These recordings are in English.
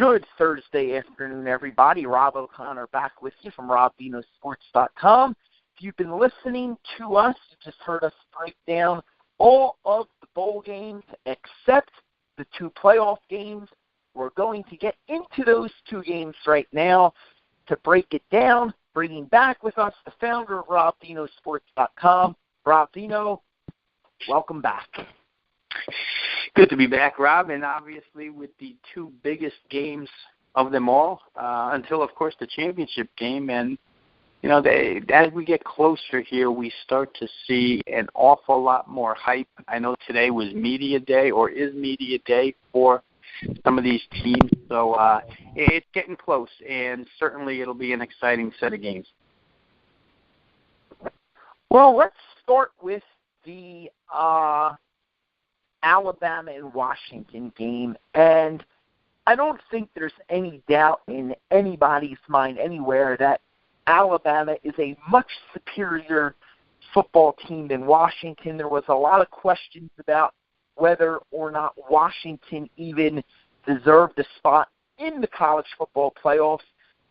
Good Thursday afternoon, everybody. Rob O'Connor back with you from RobVenoSports.com. If you've been listening to us, you just heard us break down all of the bowl games except the 2 playoff games. We're going to get into those 2 games right now to break it down. Bringing back with us the founder of RobVenoSports.com, Rob Veno. Welcome back. Good to be back, Rob, and obviously with the 2 biggest games of them all, until, of course, the championship game. And, as we get closer here, we start to see an awful lot more hype. I know today was media day, or is media day for some of these teams. So it's getting close, and certainly it'll be an exciting set of games. Well, let's start with the Alabama and Washington game, and I don't think there's any doubt in anybody's mind anywhere that Alabama is a much superior football team than Washington. There was a lot of questions about whether or not Washington even deserved a spot in the college football playoffs.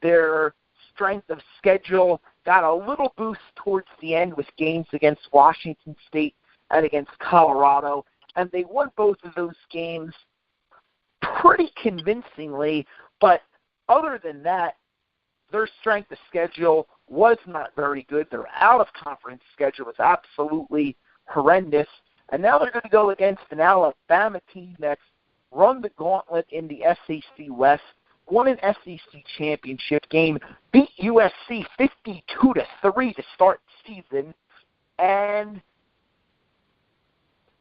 Their strength of schedule got a little boost towards the end with games against Washington State and against Colorado, and they won both of those games pretty convincingly. But other than that, their strength of schedule was not very good. Their out-of-conference schedule was absolutely horrendous. And now they're going to go against an Alabama team that's run the gauntlet in the SEC West, won an SEC championship game, beat USC 52-3 to start the season, and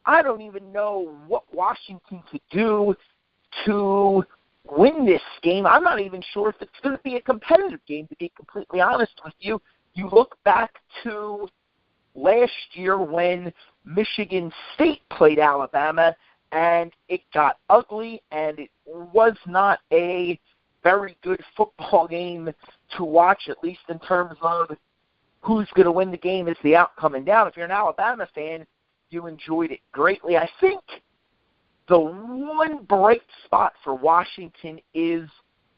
I don't even know what Washington could do to win this game. I'm not even sure if it's going to be a competitive game, to be completely honest with you. You look back to last year when Michigan State played Alabama, and it got ugly, and it was not a very good football game to watch, at least in terms of who's going to win the game as the outcome coming down. If you're an Alabama fan, you enjoyed it greatly. I think the one bright spot for Washington is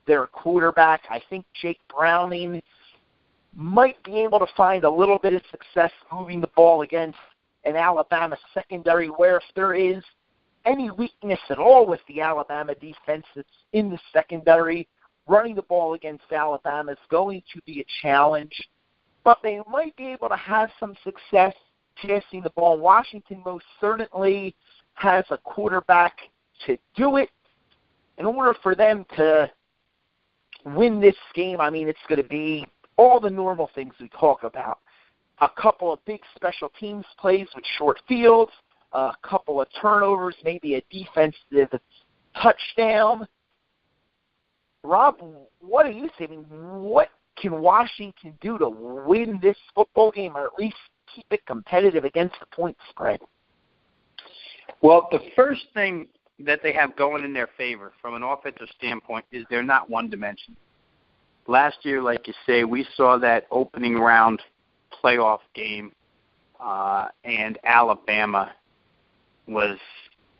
their quarterback. I think Jake Browning might be able to find a little bit of success moving the ball against an Alabama secondary, where if there is any weakness at all with the Alabama defense, it's in the secondary. Running the ball against Alabama is going to be a challenge, but they might be able to have some success passing the ball. Washington most certainly has a quarterback to do it. In order for them to win this game, I mean, it's going to be all the normal things we talk about. A couple of big special teams plays with short fields, a couple of turnovers, maybe a defensive touchdown. Rob, what do you think? What can Washington do to win this football game, or at least keep it competitive against the point spread? Well, the first thing that they have going in their favor from an offensive standpoint is they're not one-dimensional. Last year, like you say, we saw that opening round playoff game, and Alabama was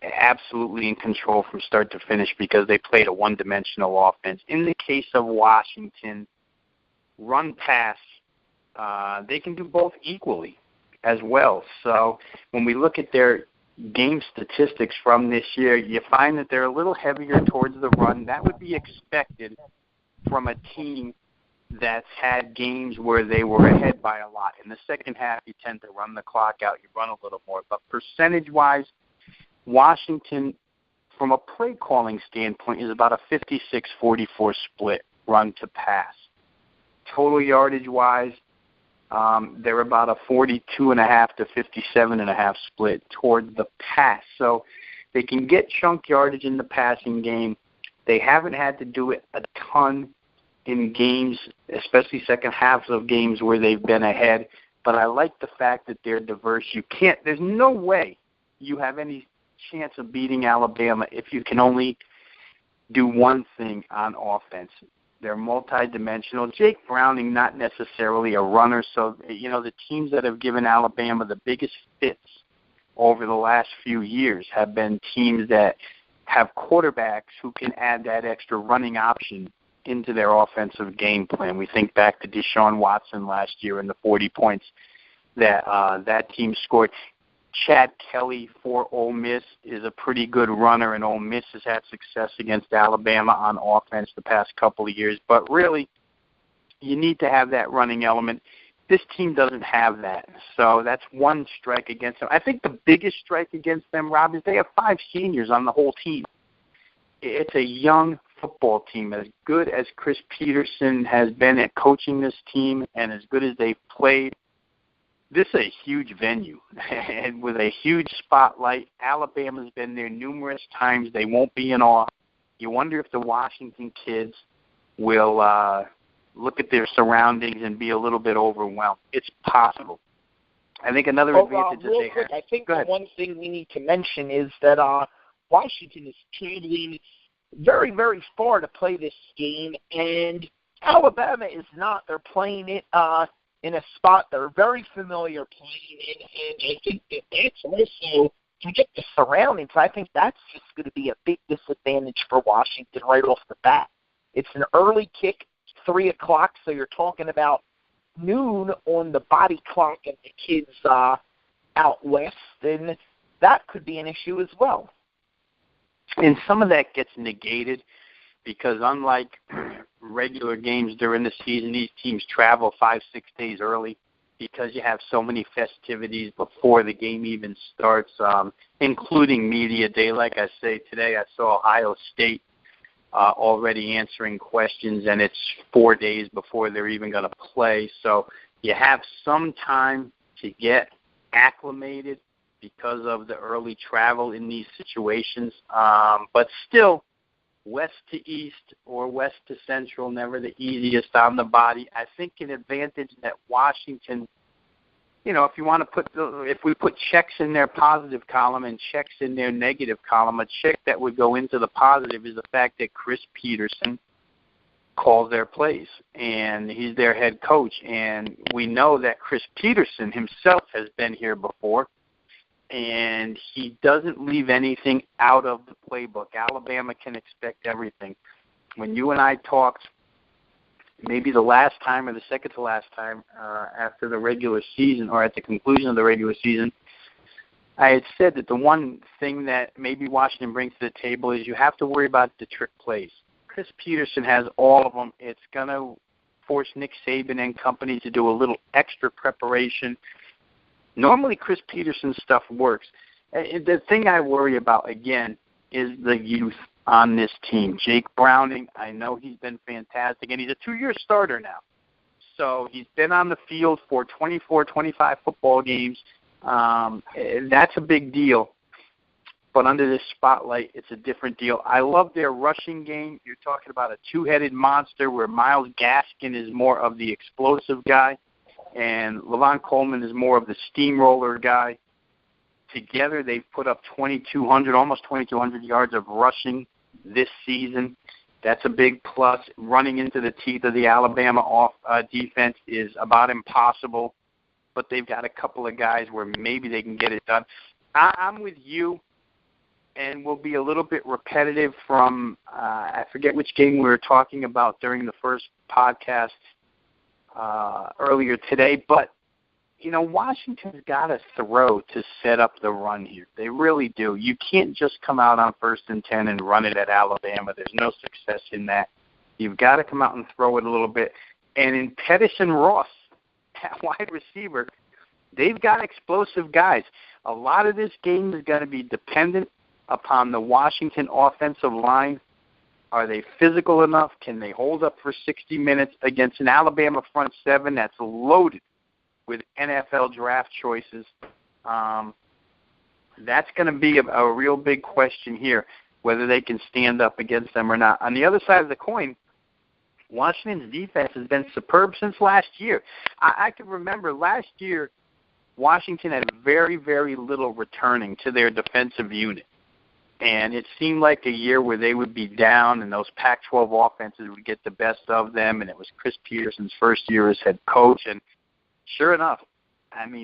absolutely in control from start to finish because they played a one-dimensional offense. In the case of Washington, run-pass, they can do both equally as well. So when we look at their game statistics from this year, you find that they're a little heavier towards the run. That would be expected from a team that's had games where they were ahead by a lot. In the second half, you tend to run the clock out. You run a little more. But percentage-wise, Washington, from a play-calling standpoint, is about a 56-44 split run to pass. Total yardage-wise, they're about a 42.5 to 57.5 split toward the pass. So they can get chunk yardage in the passing game. They haven't had to do it a ton in games, especially second halves of games where they've been ahead. But I like the fact that they're diverse. There's no way you have any chance of beating Alabama if you can only do one thing on offense. They're multidimensional. Jake Browning, not necessarily a runner, so, the teams that have given Alabama the biggest fits over the last few years have been teams that have quarterbacks who can add that extra running option into their offensive game plan. We think back to Deshaun Watson last year and the 40 points that that team scored. Chad Kelly for Ole Miss is a pretty good runner, and Ole Miss has had success against Alabama on offense the past couple of years. But really, you need to have that running element. This team doesn't have that, so that's one strike against them. I think the biggest strike against them, Rob, is they have 5 seniors on the whole team. It's a young football team. As good as Chris Peterson has been at coaching this team and as good as they've played, this is a huge venue, and with a huge spotlight. Alabama's been there numerous times. They won't be in awe. You wonder if the Washington kids will look at their surroundings and be a little bit overwhelmed. It's possible. I think another advantage that they have. I think the one thing we need to mention is that Washington is traveling very, very far to play this game, and Alabama is not. They're playing it in a spot they're very familiar playing in, and I think that's also, forget the surroundings, I think that's just going to be a big disadvantage for Washington right off the bat. It's an early kick, 3 o'clock, so you're talking about noon on the body clock of the kids out west, and that could be an issue as well. And some of that gets negated because unlike regular games during the season, these teams travel 5-6 days early because you have so many festivities before the game even starts, including media day. Like I say, today I saw Ohio State already answering questions, and it's 4 days before they're even going to play. So you have some time to get acclimated because of the early travel in these situations. But still, west to east or west to central, never the easiest on the body. I think an advantage that Washington, if you want to if we put checks in their positive column and checks in their negative column, a check that would go into the positive is the fact that Chris Peterson calls their plays, and he's their head coach. And we know that Chris Peterson himself has been here before, and he doesn't leave anything out of the playbook. Alabama can expect everything. When you and I talked, maybe the last time or the second to last time after the regular season or at the conclusion of the regular season, I had said that the one thing that maybe Washington brings to the table is you have to worry about the trick plays. Chris Peterson has all of them. It's going to force Nick Saban and company to do a little extra preparation. Normally, Chris Peterson's stuff works. The thing I worry about, again, is the youth on this team. Jake Browning, I know he's been fantastic, and he's a 2-year starter now. So he's been on the field for 24, 25 football games. That's a big deal. But under this spotlight, it's a different deal. I love their rushing game. You're talking about a 2-headed monster where Myles Gaskin is more of the explosive guy, and Levon Coleman is more of the steamroller guy. Together, they've put up almost 2,200 yards of rushing this season. That's a big plus. Running into the teeth of the Alabama defense is about impossible, but they've got a couple of guys where maybe they can get it done. I'm with you, and we'll be a little bit repetitive from I forget which game we were talking about during the first podcast earlier today, but Washington's got to throw to set up the run here. They really do. You can't just come out on 1st and 10 and run it at Alabama. There's no success in that. You've got to come out and throw it a little bit. And in Pettis and Ross, at wide receiver, they've got explosive guys. A lot of this game is going to be dependent upon the Washington offensive line. Are they physical enough? Can they hold up for 60 minutes against an Alabama front seven that's loaded with NFL draft choices? That's going to be a real big question here, whether they can stand up against them or not. On the other side of the coin, Washington's defense has been superb since last year. I can remember last year, Washington had very, very little returning to their defensive unit. And it seemed like a year where they would be down and those Pac-12 offenses would get the best of them, and it was Chris Peterson's first year as head coach. And sure enough,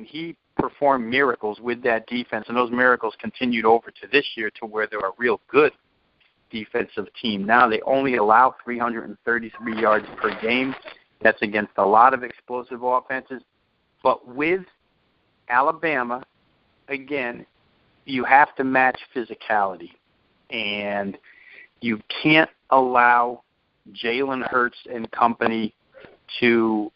he performed miracles with that defense, and those miracles continued over to this year to where they're a real good defensive team. Now they only allow 333 yards per game. That's against a lot of explosive offenses. But with Alabama, again, you have to match physicality. And you can't allow Jalen Hurts and company to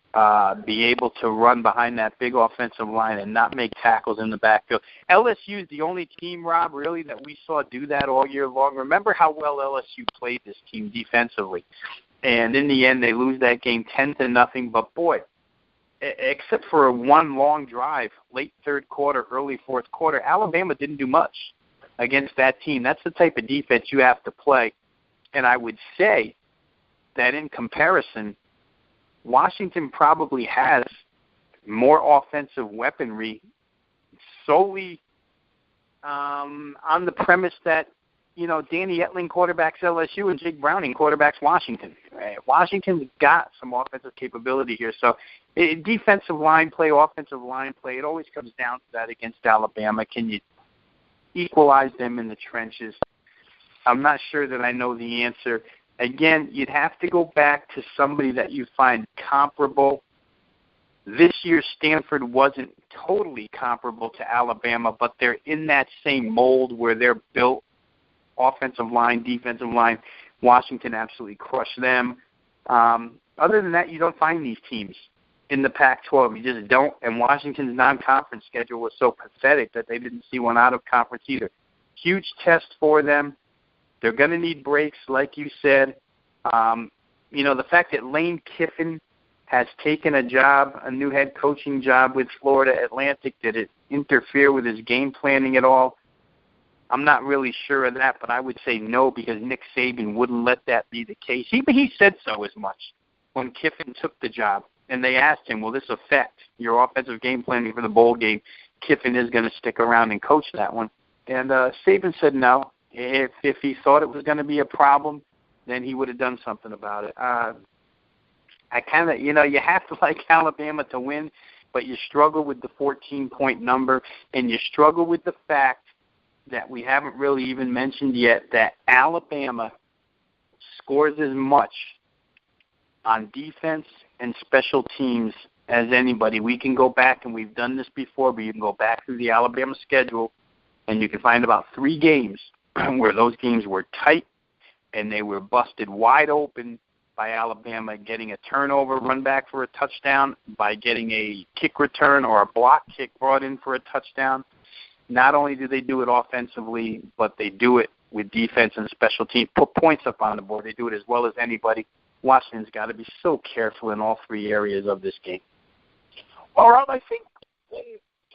be able to run behind that big offensive line and not make tackles in the backfield. LSU is the only team, Rob, really, that we saw do that all year long. Remember how well LSU played this team defensively. And in the end, they lose that game 10-0. But, boy, except for one long drive, late third quarter, early fourth quarter, Alabama didn't do much against that team. That's the type of defense you have to play. And I would say that in comparison, Washington probably has more offensive weaponry solely on the premise that, you know, Danny Etling quarterbacks LSU and Jake Browning quarterbacks Washington. Right? Washington's got some offensive capability here. So defensive line play, offensive line play, it always comes down to that against Alabama. Can you equalize them in the trenches? I'm not sure that I know the answer. Again, you'd have to go back to somebody that you find comparable. This year, Stanford wasn't totally comparable to Alabama, but they're in that same mold where they're built offensive line, defensive line. Washington absolutely crushed them. Other than that, you don't find these teams in the Pac-12. You just don't. And Washington's non-conference schedule was so pathetic that they didn't see one out of conference either. Huge test for them. They're going to need breaks, like you said. You know, the fact that Lane Kiffin has taken a new head coaching job with Florida Atlantic, did it interfere with his game planning at all? I'm not really sure of that, but I would say no, because Nick Saban wouldn't let that be the case. He said so as much when Kiffin took the job. And they asked him, will this affect your offensive game planning for the bowl game? Kiffin is going to stick around and coach that one. And Saban said no. If he thought it was going to be a problem, then he would have done something about it. I kind of, you know, you have to like Alabama to win, but you struggle with the 14-point number, and you struggle with the fact that we haven't really even mentioned yet that Alabama scores as much on defense and special teams as anybody. We can go back, and we've done this before, but you can go back through the Alabama schedule, and you can find about 3 games where those games were tight and they were busted wide open by Alabama getting a turnover, run back for a touchdown, by getting a kick return or a block kick brought in for a touchdown. Not only do they do it offensively, but they do it with defense and special teams, put points up on the board. They do it as well as anybody. Washington's got to be so careful in all 3 areas of this game. Well, Rob, I think one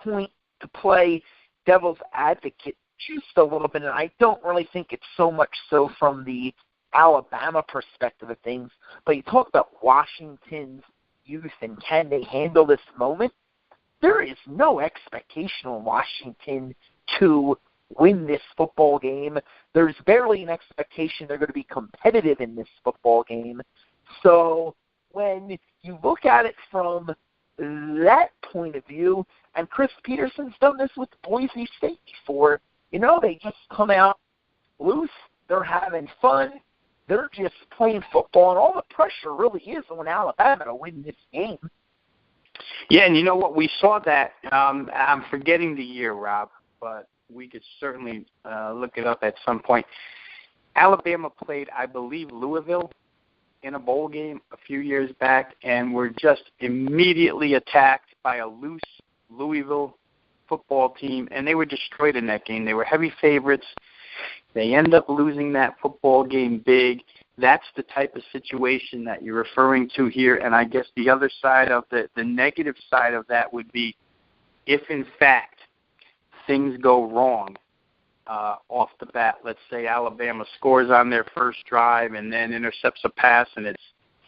point to play devil's advocate just a little bit, and I don't really think it's so much so from the Alabama perspective of things, but you talk about Washington's youth and can they handle this moment. There is no expectation on Washington to win this football game. There's barely an expectation they're going to be competitive in this football game. So when you look at it from that point of view, and Chris Peterson's done this with Boise State before, you know, they just come out loose, they're having fun, they're just playing football, and all the pressure really is on Alabama to win this game. Yeah, and you know what? We saw that. I'm forgetting the year, Rob, but we could certainly look it up at some point. Alabama played, I believe, Louisville in a bowl game a few years back, and were just immediately attacked by a loose Louisville football team, and they were destroyed in that game. They were heavy favorites. They end up losing that football game big. That's the type of situation that you're referring to here, and I guess the other side of the negative side of that would be if, in fact, things go wrong off the bat. Let's say Alabama scores on their first drive and then intercepts a pass, and it's,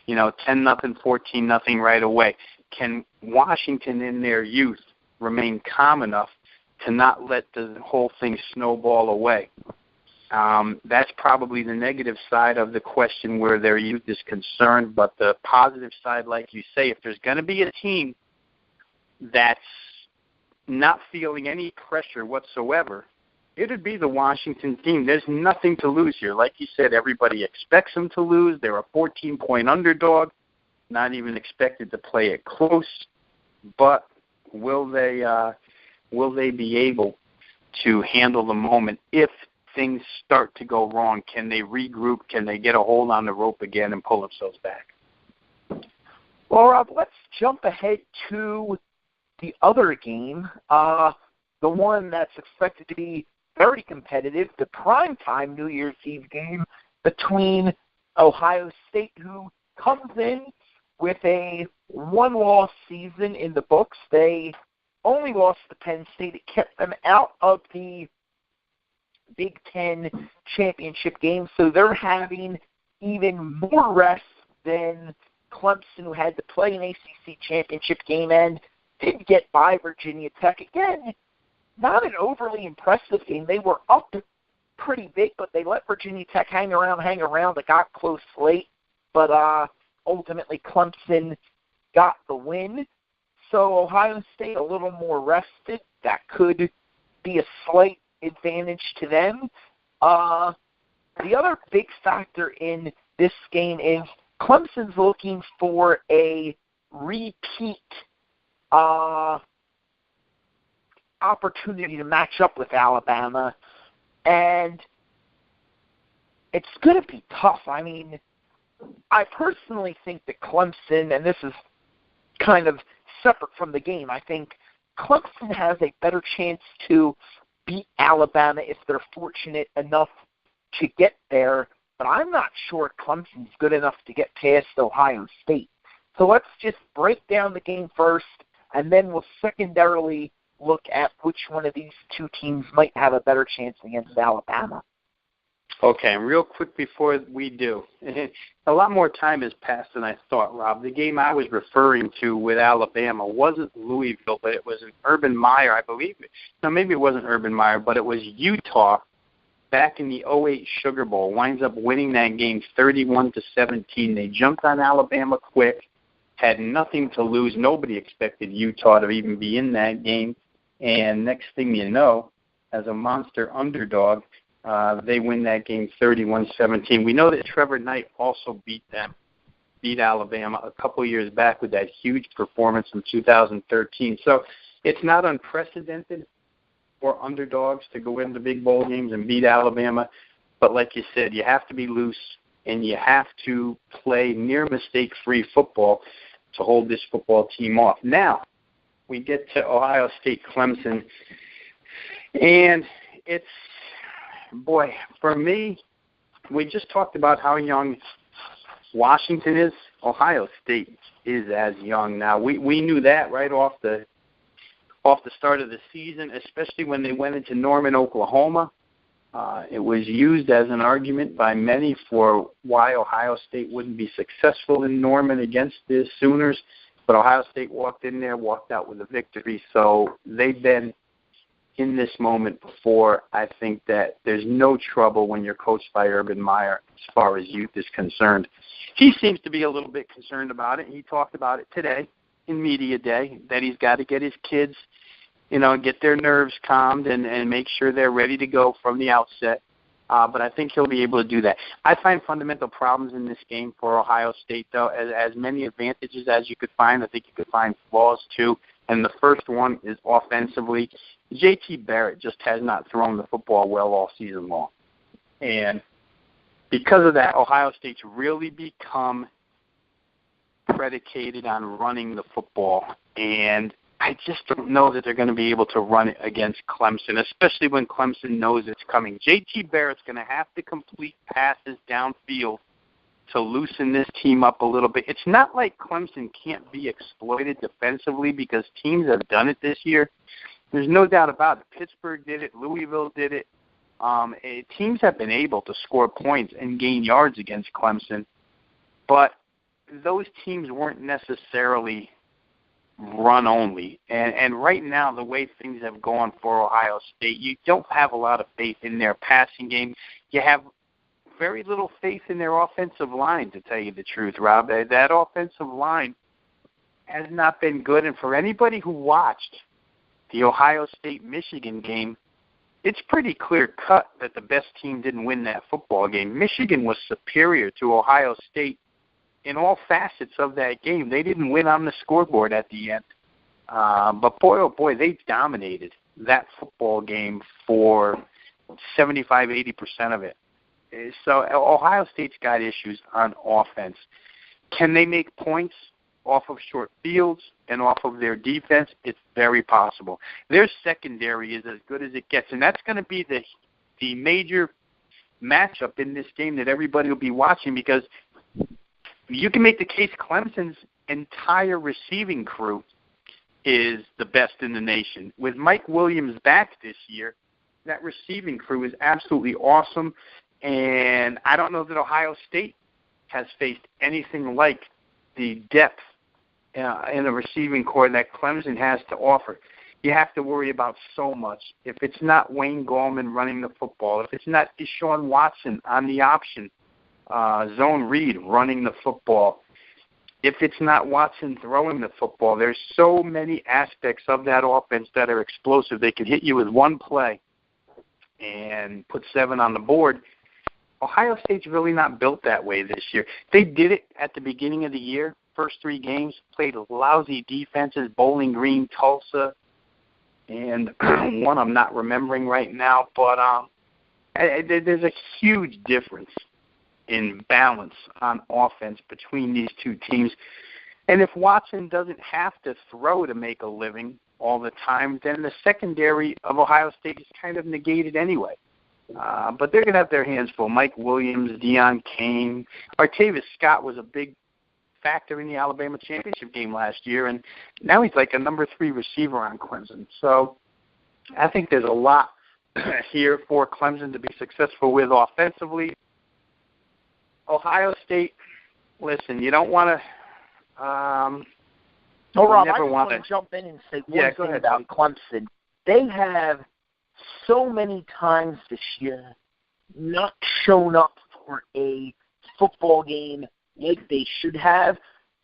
10-0, 14-0 right away. Can Washington in their youth remain calm enough to not let the whole thing snowball away? That's probably the negative side of the question where their youth is concerned, but the positive side, like you say, if there's going to be a team that's not feeling any pressure whatsoever it'd be the Washington team. There's nothing to lose here. Like you said, everybody expects them to lose. They're a 14-point underdog, not even expected to play it close. But will they be able to handle the moment if things start to go wrong? Can they regroup? Can they get a hold on the rope again and pull themselves back? Well, Rob, let's jump ahead to the other game, the one that's expected to be very competitive, the primetime New Year's Eve game between Ohio State, who comes in with a one-loss season in the books. They only lost to Penn State. It kept them out of the Big Ten championship game, so they're having even more rest than Clemson, who had to play an ACC championship game and did get by Virginia Tech. Again, not an overly impressive game. They were up pretty big, but they let Virginia Tech hang around. It got close late, but ultimately Clemson got the win. So Ohio State a little more rested. That could be a slight advantage to them. The other big factor in this game is Clemson's looking for a repeat opportunity to match up with Alabama, and it's going to be tough. I mean, I personally think that Clemson, and this is kind of separate from the game, I think Clemson has a better chance to beat Alabama if they're fortunate enough to get there, but I'm not sure Clemson's good enough to get past Ohio State. So let's just break down the game first, and then we'll secondarily look at which one of these two teams might have a better chance against Alabama. Okay, and real quick before we do, a lot more time has passed than I thought, Rob. The game I was referring to with Alabama wasn't Louisville, but it was an Urban Meyer, I believe. No, maybe it wasn't Urban Meyer, but it was Utah back in the 2008 Sugar Bowl. Winds up winning that game 31-17. They jumped on Alabama quick, had nothing to lose. Nobody expected Utah to even be in that game. And next thing you know, as a monster underdog, they win that game 31-17. We know that Trevor Knight also beat Alabama a couple years back with that huge performance in 2013. So it's not unprecedented for underdogs to go into big bowl games and beat Alabama. But like you said, you have to be loose and you have to play near mistake-free football to hold this football team off. Now, we get to Ohio State Clemson, and it's, boy, for me, we just talked about how young Washington is. Ohio State is as young now. We knew that right off the start of the season, especially when they went into Norman, Oklahoma. It was used as an argument by many for why Ohio State wouldn't be successful in Norman against the Sooners. But Ohio State walked in there, walked out with a victory. So they've been in this moment before. I think that there's no trouble when you're coached by Urban Meyer as far as youth is concerned. He seems to be a little bit concerned about it. He talked about it today in Media Day, that he's got to get his kids, get their nerves calmed and make sure they're ready to go from the outset. But I think he'll be able to do that. I find fundamental problems in this game for Ohio State, though, as many advantages as you could find. I think you could find flaws, too. And the first one is offensively. J.T. Barrett just has not thrown the football well all season long. And because of that, Ohio State's really become predicated on running the football. And I just don't know that they're going to be able to run it against Clemson, especially when Clemson knows it's coming. J.T. Barrett's going to have to complete passes downfield to loosen this team up a little bit. It's not like Clemson can't be exploited defensively because teams have done it this year. There's no doubt about it. Pittsburgh did it. Louisville did it. Teams have been able to score points and gain yards against Clemson, but those teams weren't necessarily run only. And right now, the way things have gone for Ohio State, you don't have a lot of faith in their passing game. You have very little faith in their offensive line, to tell you the truth, Rob. That offensive line has not been good. And for anybody who watched the Ohio State-Michigan game, it's pretty clear cut that the best team didn't win that football game. Michigan was superior to Ohio State in all facets of that game. They didn't win on the scoreboard at the end. But boy, oh boy, they dominated that football game for 75-80% of it. So Ohio State's got issues on offense. Can they make points off of short fields and off of their defense? It's very possible. Their secondary is as good as it gets, and that's going to be the major matchup in this game that everybody will be watching, because you can make the case Clemson's entire receiving crew is the best in the nation. With Mike Williams back this year, that receiving crew is absolutely awesome, and I don't know that Ohio State has faced anything like the depth in the receiving core that Clemson has to offer. You have to worry about so much. If it's not Wayne Gallman running the football, if it's not Deshaun Watson on the option zone read running the football, if it's not Watson throwing the football, there's so many aspects of that offense that are explosive. They can hit you with one play and put 7 on the board. Ohio State's really not built that way this year. They did it at the beginning of the year. First 3 games, played lousy defenses, Bowling Green, Tulsa, and one I'm not remembering right now. But there's a huge difference in balance on offense between these two teams. And if Watson doesn't have to throw to make a living all the time, then the secondary of Ohio State is kind of negated anyway. But they're going to have their hands full. Mike Williams, Deion Kane, Artavis Scott was a big factor in the Alabama championship game last year, and now he's like a number 3 receiver on Clemson. So I think there's a lot here for Clemson to be successful with offensively. Ohio State, listen, you don't want to Rob, I just want to jump in and say one thing about Clemson. They have so many times this year not shown up for a football game like they should have.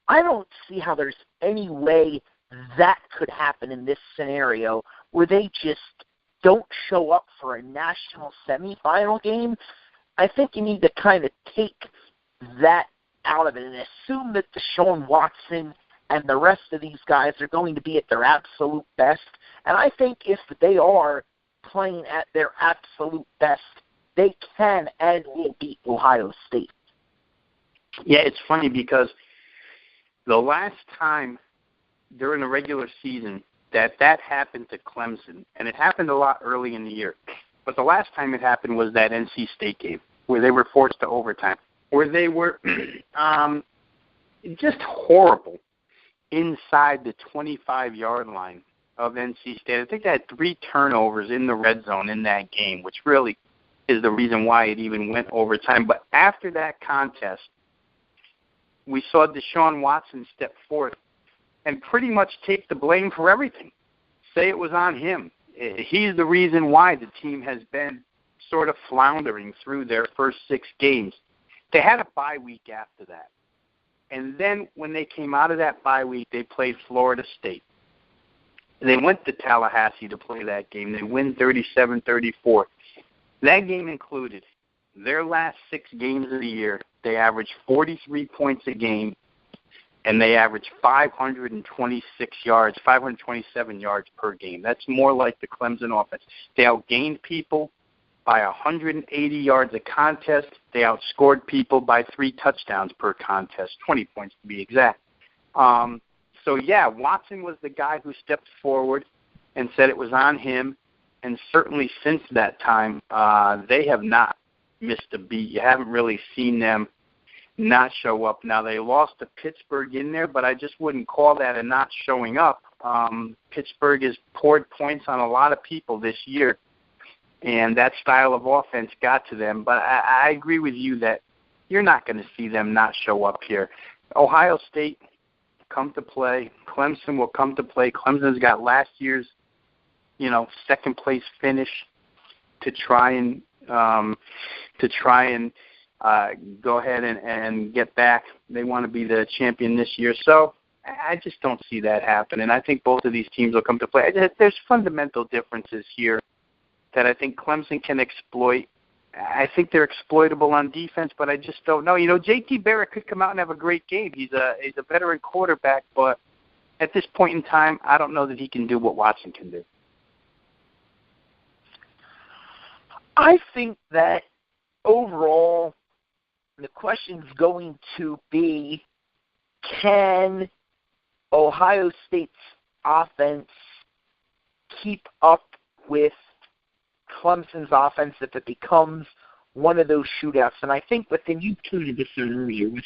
I don't see how there's any way that could happen in this scenario where they just don't show up for a national semifinal game. I think you need to kind of take that out of it and assume that Deshaun Watson and the rest of these guys are going to be at their absolute best. And I think if they are playing at their absolute best, they can and will beat Ohio State. Yeah, it's funny because the last time during the regular season that happened to Clemson, and it happened a lot early in the year, but the last time it happened was that NC State game where they were forced to overtime, where they were just horrible inside the 25-yard line of NC State. I think they had 3 turnovers in the red zone in that game, which really is the reason why it even went overtime. But after that contest, we saw Deshaun Watson step forth and pretty much take the blame for everything. Say it was on him. He's the reason why the team has been sort of floundering through their first 6 games. They had a bye week after that. And then when they came out of that bye week, they played Florida State. They went to Tallahassee to play that game. They win 37-34. That game included their last 6 games of the year. They averaged 43 points a game, and they averaged 526 yards, 527 yards per game. That's more like the Clemson offense. They outgained people by 180 yards a contest. They outscored people by 3 touchdowns per contest, 20 points to be exact. So, Watson was the guy who stepped forward and said it was on him, and certainly since that time, they have not missed a beat. You haven't really seen them not show up. Now, they lost to Pittsburgh in there, but I just wouldn't call that a not showing up. Pittsburgh has poured points on a lot of people this year, and that style of offense got to them. But I agree with you that you're not going to see them not show up here. Ohio State come to play. Clemson will come to play. Clemson's got last year's, second place finish to try and go ahead and get back. They want to be the champion this year. So I just don't see that happen. And I think both of these teams will come to play. There's fundamental differences here that I think Clemson can exploit. I think they're exploitable on defense, but I just don't know. You know, J.T. Barrett could come out and have a great game. He's a veteran quarterback, but at this point in time, I don't know that he can do what Watson can do. I think that overall, the question's going to be, can Ohio State's offense keep up with Clemson's offense if it becomes one of those shootouts? And I think within, you tweeted this earlier, with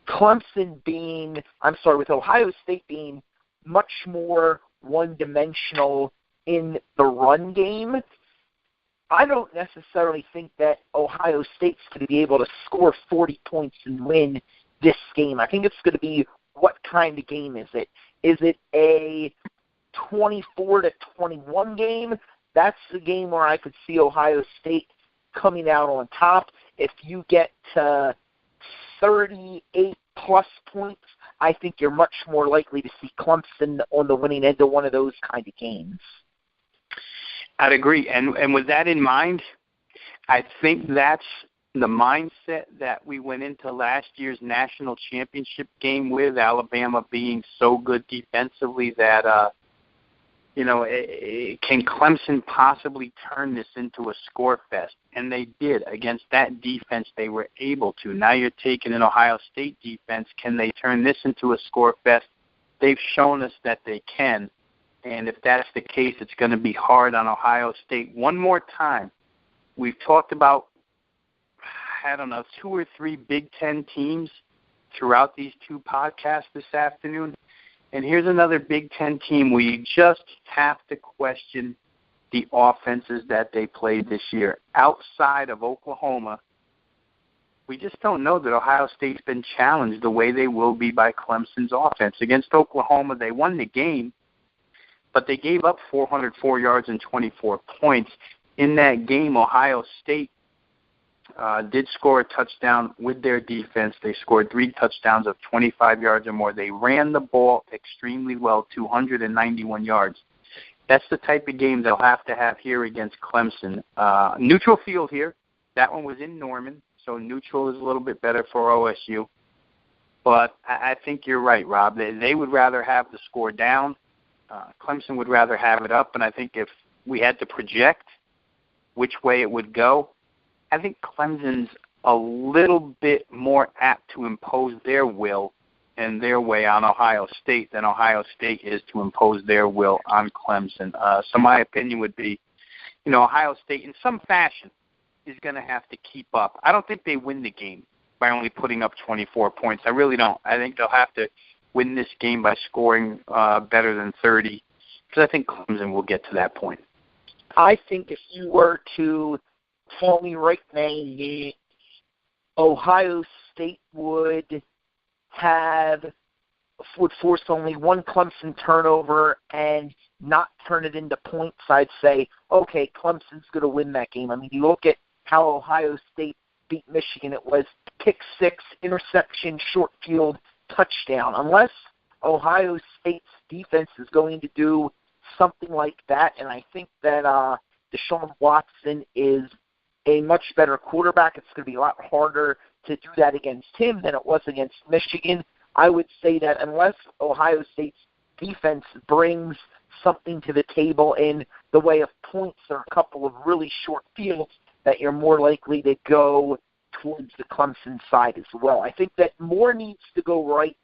with Ohio State being much more one-dimensional in the run game, I don't necessarily think that Ohio State's going to be able to score 40 points and win this game. I think it's going to be, what kind of game is it? Is it a 24-21 game? That's the game where I could see Ohio State coming out on top. If you get to 38-plus points, I think you're much more likely to see Clemson on the winning end of one of those kind of games. I'd agree. And with that in mind, I think that's the mindset that we went into last year's national championship game with, Alabama being so good defensively that, can Clemson possibly turn this into a score fest? And they did. Against that defense, they were able to. Now you're taking an Ohio State defense. Can they turn this into a score fest? They've shown us that they can. And if that's the case, it's going to be hard on Ohio State. One more time, we've talked about, 2 or 3 Big Ten teams throughout these 2 podcasts this afternoon. And here's another Big Ten team where you just have to question the offenses that they played this year. Outside of Oklahoma, we just don't know that Ohio State's been challenged the way they will be by Clemson's offense. Against Oklahoma, they won the game, but they gave up 404 yards and 24 points. In that game, Ohio State did score a touchdown with their defense. They scored 3 touchdowns of 25 yards or more. They ran the ball extremely well, 291 yards. That's the type of game they'll have to have here against Clemson. Neutral field here. That one was in Norman, so neutral is a little bit better for OSU. But I think you're right, Rob. They would rather have the score down. Clemson would rather have it up, and I think if we had to project which way it would go, I think Clemson's a little bit more apt to impose their will and their way on Ohio State than Ohio State is to impose their will on Clemson. So my opinion would be, Ohio State in some fashion is going to have to keep up. I don't think they win the game by only putting up 24 points. I really don't. I think they'll have to win this game by scoring better than 30, because I think Clemson will get to that point. I think if you were to tell me right now that Ohio State would force only 1 Clemson turnover and not turn it into points, I'd say, okay, Clemson's going to win that game. I mean, you look at how Ohio State beat Michigan. It was pick 6, interception, short field, touchdown. Unless Ohio State's defense is going to do something like that, and I think that Deshaun Watson is a much better quarterback. It's going to be a lot harder to do that against him than it was against Michigan. I would say that unless Ohio State's defense brings something to the table in the way of points or a couple of really short fields, that you're more likely to go towards the Clemson side as well. I think that more needs to go right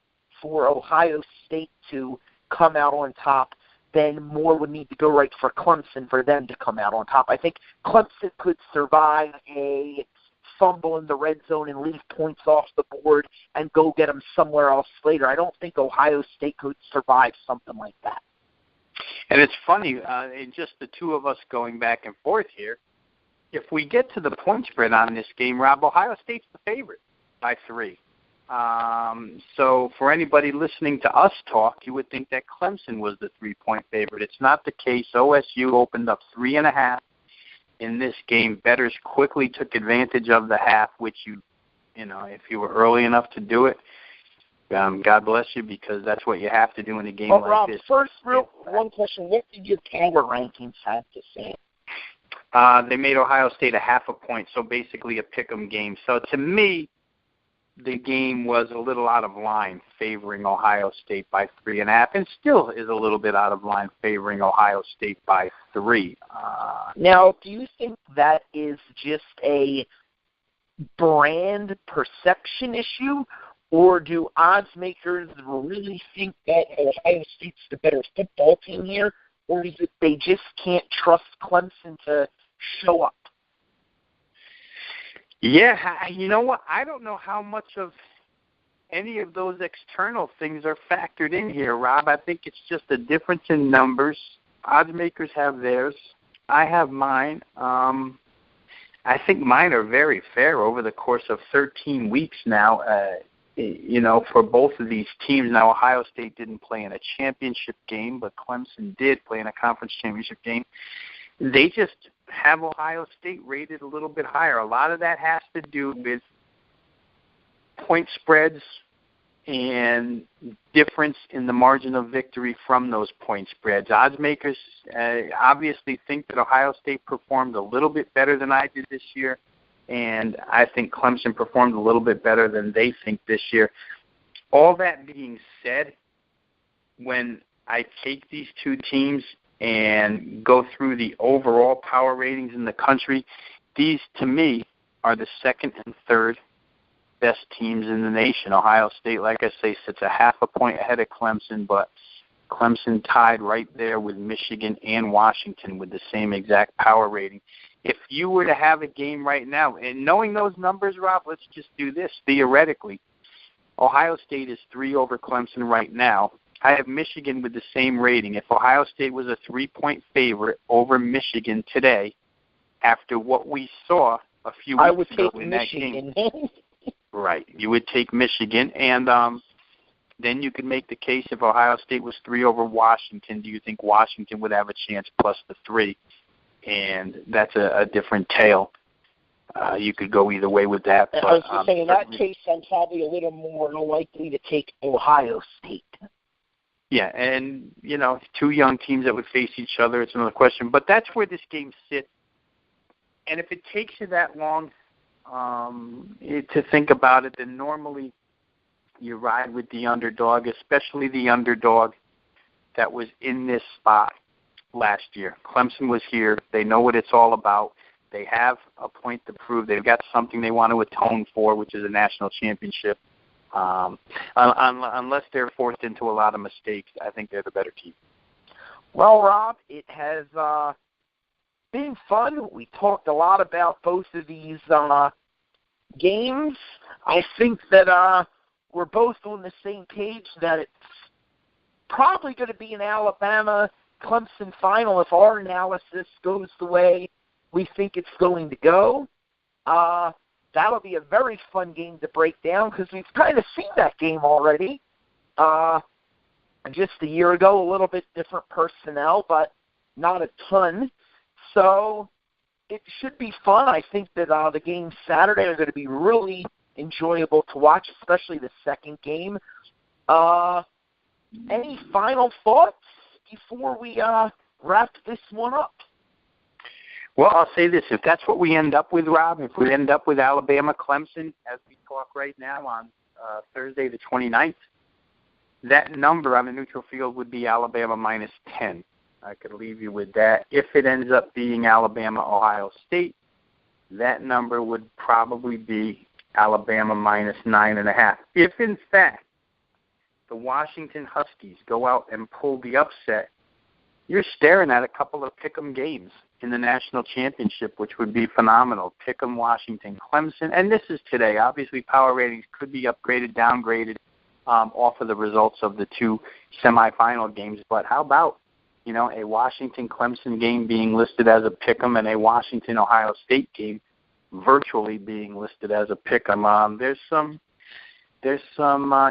for Ohio State to come out on top, then more would need to go right for Clemson for them to come out on top. I think Clemson could survive a fumble in the red zone and leave points off the board and go get them somewhere else later. I don't think Ohio State could survive something like that. And it's funny, in just the 2 of us going back and forth here, if we get to the point spread on this game, Rob, Ohio State's the favorite by 3. So for anybody listening to us talk, you would think that Clemson was the 3-point favorite. It's not the case. OSU opened up 3.5 in this game. Bettors quickly took advantage of the half, which if you were early enough to do it, God bless you, because that's what you have to do in a game like Rob, this. First, one question. What did your power rankings have to say? They made Ohio State a half a point, so basically a pick-em game. So to me, the game was a little out of line, favoring Ohio State by 3.5, and still is a little bit out of line, favoring Ohio State by 3. Now, do you think that is just a brand perception issue, or do odds makers really think that Ohio State's the better football team here, or is it they just can't trust Clemson to show up? Yeah, you know what? I don't know how much of any of those external things are factored in here, Rob. I think it's just a difference in numbers. Odds makers have theirs. I have mine. I think mine are very fair over the course of 13 weeks now, for both of these teams. Now, Ohio State didn't play in a championship game, but Clemson did play in a conference championship game. They just have Ohio State rated a little bit higher. A lot of that has to do with point spreads and difference in the margin of victory from those point spreads. Odds makers obviously think that Ohio State performed a little bit better than I did this year, and I think Clemson performed a little bit better than they think this year. All that being said, when I take these two teams and go through the overall power ratings in the country, these, to me, are the second and third best teams in the nation. Ohio State, like I say, sits a half a point ahead of Clemson, but Clemson tied right there with Michigan and Washington with the same exact power rating. If you were to have a game right now, and knowing those numbers, Rob, let's just do this. Theoretically, Ohio State is 3 over Clemson right now. I have Michigan with the same rating. If Ohio State was a 3-point favorite over Michigan today, after what we saw a few weeks ago in that game, right, you would take Michigan, and then you could make the case if Ohio State was 3 over Washington, do you think Washington would have a chance plus the 3? And that's a different tale. You could go either way with that. But, I was just saying, in that case, I'm probably a little more likely to take Ohio State. Yeah, and, two young teams that would face each other, it's another question. But that's where this game sits. And if it takes you that long to think about it, then normally you ride with the underdog, especially the underdog that was in this spot last year. Clemson was here. They know what it's all about. They have a point to prove. They've got something they want to atone for, which is a national championship. Unless they're forced into a lot of mistakes, I think they're the better team. Well, Rob, it has been fun. We talked a lot about both of these games. I think that we're both on the same page that it's probably going to be an Alabama-Clemson final if our analysis goes the way we think it's going to go. That'll be a very fun game to break down because we've kind of seen that game already just a year ago, a little bit different personnel, but not a ton. So it should be fun. I think that the games Saturday are going to be really enjoyable to watch, especially the second game. Any final thoughts before we wrap this one up? Well, I'll say this. If that's what we end up with, Rob, if we end up with Alabama-Clemson as we talk right now on Thursday the 29th, that number on the neutral field would be Alabama minus 10. I could leave you with that. If it ends up being Alabama-Ohio State, that number would probably be Alabama minus 9.5. If, in fact, the Washington Huskies go out and pull the upset, you're staring at a couple of pick-em games in the national championship, which would be phenomenal. Pick-em, Washington, Clemson. And this is today. Obviously, power ratings could be upgraded, downgraded off of the results of the two semifinal games. But how about, a Washington-Clemson game being listed as a pick-em and a Washington-Ohio State game virtually being listed as a pick-em? There's some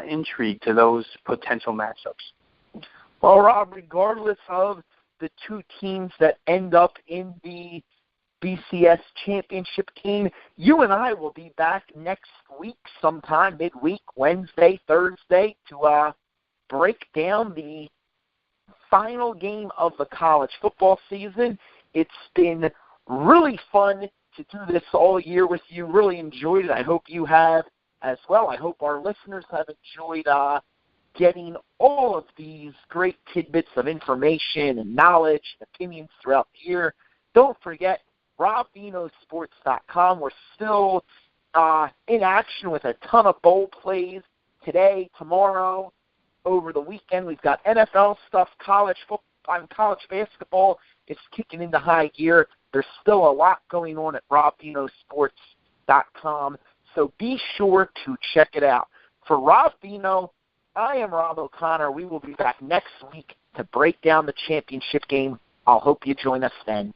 intrigue to those potential matchups. Well, Rob, regardless of the two teams that end up in the BCS championship game, you and I will be back next week sometime midweek, Wednesday, Thursday, to break down the final game of the college football season. It's been Really fun to do this all year with you. Really enjoyed it. I hope you have as well. I hope our listeners have enjoyed getting all of these great tidbits of information and knowledge and opinions throughout the year. Don't forget, RobVenoSports.com. We're still in action with a ton of bowl plays today, tomorrow, over the weekend. We've got NFL stuff, college football, and college basketball is kicking into high gear. There's still a lot going on at RobVenoSports.com, so be sure to check it out. For Rob Veno, I am Rob O'Connor. We will be back next week to break down the championship game. I'll hope you join us then.